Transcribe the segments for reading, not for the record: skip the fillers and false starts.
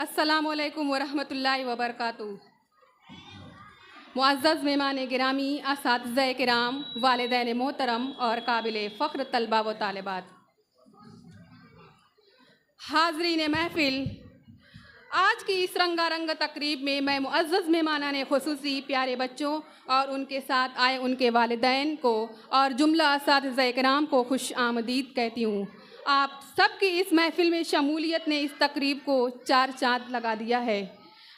अस्सलामुअलैकुम वरहमतुल्लाहि वबरकातुहू। मुअज़्ज़ज़ मेहमान गिरामी, असातिज़ा किराम, वालिदैन मोहतरम और काबिल फ़ख्र तलबा व तालिबात, हाज़रीन महफ़िल, आज की इस रंगारंग तकरीब में मैं मुअज़्ज़ज़ मेहमानाने ख़ुसूसी प्यारे बच्चों और उनके साथ आए उनके वालिदैन को और जुमला असातिज़ा किराम को खुश आमदीद कहती हूँ। आप सबकी इस महफ़िल में शमूलियत ने इस तकरीब को चार चाँद लगा दिया है।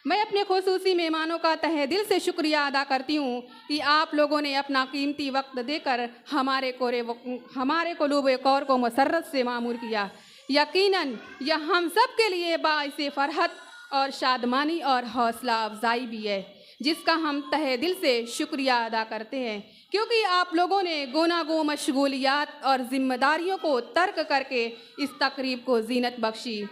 मैं अपने ख़ुसूसी मेहमानों का तहे दिल से शुक्रिया अदा करती हूँ कि आप लोगों ने अपना कीमती वक्त देकर हमारे क़ुलूब कौर को मसर्रत से मामूर किया। यकीनन यह हम सब के लिए बाइसे फ़रहत और शादमानी और हौसला अफजाई भी है, जिसका हम तहे दिल से शुक्रिया अदा करते हैं, क्योंकि आप लोगों ने गोनागो मशगूलियात और ज़िम्मेदारियों को तर्क करके इस तकरीब को ज़ीनत बख्शी।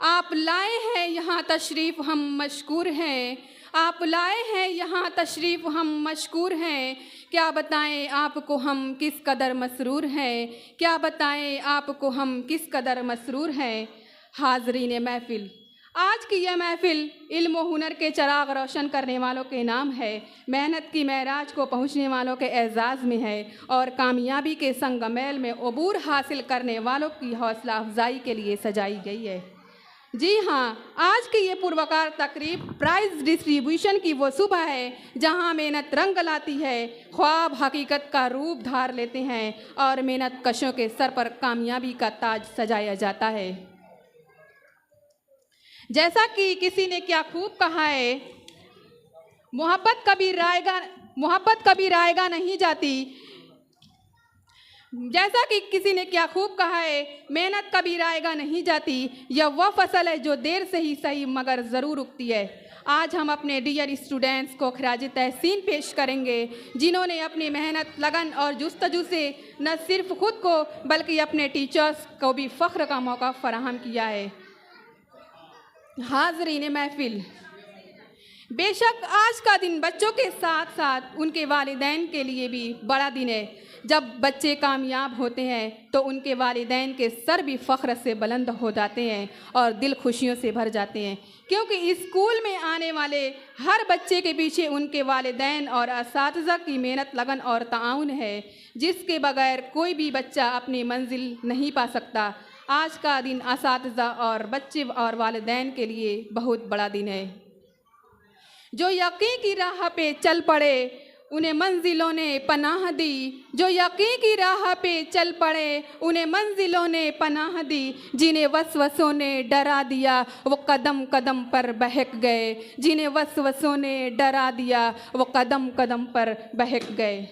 आप लाए हैं यहाँ तशरीफ़, हम मशकूर हैं। आप लाए हैं यहाँ तशरीफ़, हम मशकूर हैं। क्या बताएं आपको हम किस कदर मसरूर हैं, क्या बताएं आपको हम किस कदर मसरूर हैं। हाज़रीन महफ़िल, आज की यह महफ़िल इल्म व हुनर के चिराग रोशन करने वालों के नाम है, मेहनत की महराज को पहुँचने वालों के एज़ाज़ में है और कामयाबी के संगमेल में अबूर हासिल करने वालों की हौसला अफजाई के लिए सजाई गई है। जी हाँ, आज की ये पुरवकार तकरीब प्राइज़ डिस्ट्रीब्यूशन की वो सुबह है जहाँ मेहनत रंग लाती है, ख्वाब हकीकत का रूप धार लेते हैं और मेहनत कशों के सर पर कामयाबी का ताज सजाया जाता है। जैसा कि किसी ने क्या खूब कहा है, मोहब्बत कभी रायगा नहीं जाती। जैसा कि किसी ने क्या खूब कहा है, मेहनत कभी रायगा नहीं जाती। यह वह फसल है जो देर से ही सही मगर ज़रूर उगती है। आज हम अपने डियर स्टूडेंट्स को खराज तहसीन पेश करेंगे, जिन्होंने अपनी मेहनत, लगन और जुस्तजू से न सिर्फ खुद को बल्कि अपने टीचर्स को भी फ़ख्र का मौका फराहम किया है। हाज़रीन महफ़िल, बेशक आज का दिन बच्चों के साथ साथ उनके वालिदैन के लिए भी बड़ा दिन है। जब बच्चे कामयाब होते हैं तो उनके वालिदैन के सर भी फ़ख्र से बुलंद हो जाते हैं और दिल खुशियों से भर जाते हैं, क्योंकि स्कूल में आने वाले हर बच्चे के पीछे उनके वालिदैन और असातिज़ा की मेहनत, लगन और ताउन है, जिसके बगैर कोई भी बच्चा अपनी मंजिल नहीं पा सकता। आज का दिन असातिज़ा और बच्चे और वालिदैन के लिए बहुत बड़ा दिन है। जो यकीन की राह पे चल पड़े उन्हें मंजिलों ने पनाह दी, जो यकीन की राह पे चल पड़े उन्हें मंजिलों ने पनाह दी। जिन्हें वसवसों ने डरा दिया वो कदम कदम पर बहक गए, जिन्हें वसवसों ने डरा दिया वो कदम कदम पर बहक गए।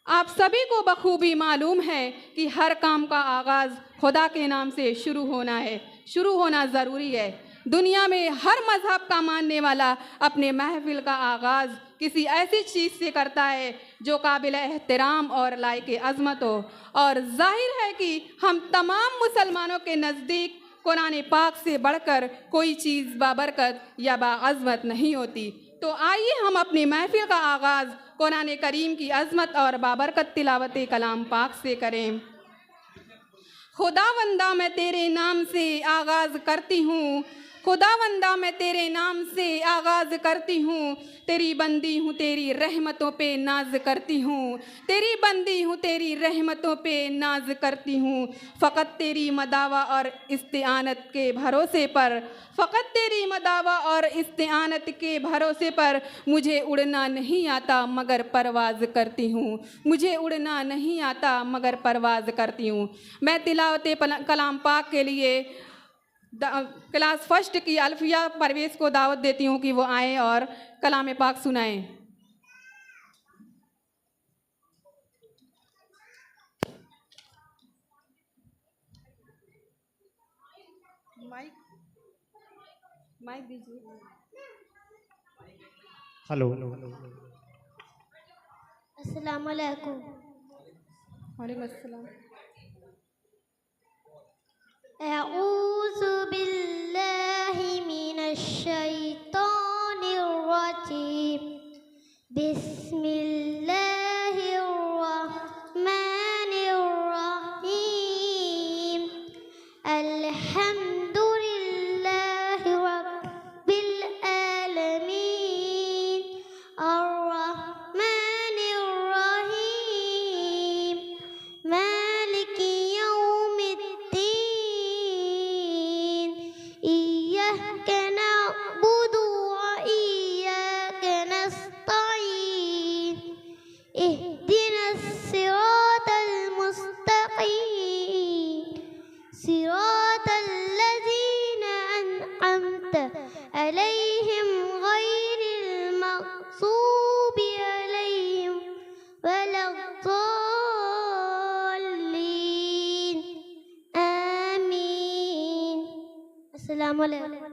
आप सभी को बखूबी मालूम है कि हर काम का आगाज़ खुदा के नाम से शुरू होना है, शुरू होना ज़रूरी है। दुनिया में हर मज़हब का मानने वाला अपने महफ़िल का आगाज़ किसी ऐसी चीज़ से करता है जो काबिल एहतराम और लायक अज़मत हो, और ज़ाहिर है कि हम तमाम मुसलमानों के नज़दीक कुरान पाक से बढ़कर कोई चीज़ बाबरकत या बाअज़मत नहीं होती। तो आइए हम अपनी महफ़िल का आगाज़ कुरान करीम की अज़मत और बाबरकत तिलावत कलाम पाक से करें। खुदावंदा मैं तेरे नाम से आगाज़ करती हूँ, खुदावंदा मैं तेरे नाम से आगाज़ करती हूँ। तेरी बंदी हूँ, तेरी रहमतों पे नाज करती हूँ, तेरी बंदी हूँ, तेरी रहमतों पे नाज करती हूँ। फ़कत तेरी मदावा और इस्तिआनत के भरोसे पर, फ़कत तेरी मदावा और इस्तिआनत के भरोसे पर मुझे उड़ना नहीं आता मगर परवाज़ करती हूँ, मुझे उड़ना नहीं आता मगर परवाज़ करती हूँ। मैं तिलावत कलाम पाक के लिए क्लास फर्स्ट की अल्फिया परवेज़ को दावत देती हूँ कि वो आए और कलाम पाक सुनाएं। माइक दीजिए। हेलो, अस्सलाम वालेकुम। वालेकुम अस्सलाम। अऊज़ु बिल्लाहि मिनश शैतानिर रजीम। बिस्मिल्लाहिर रहमानिर रहीम। अल्हम्दुलिल्लाहि अस्सलाम वालेकुम।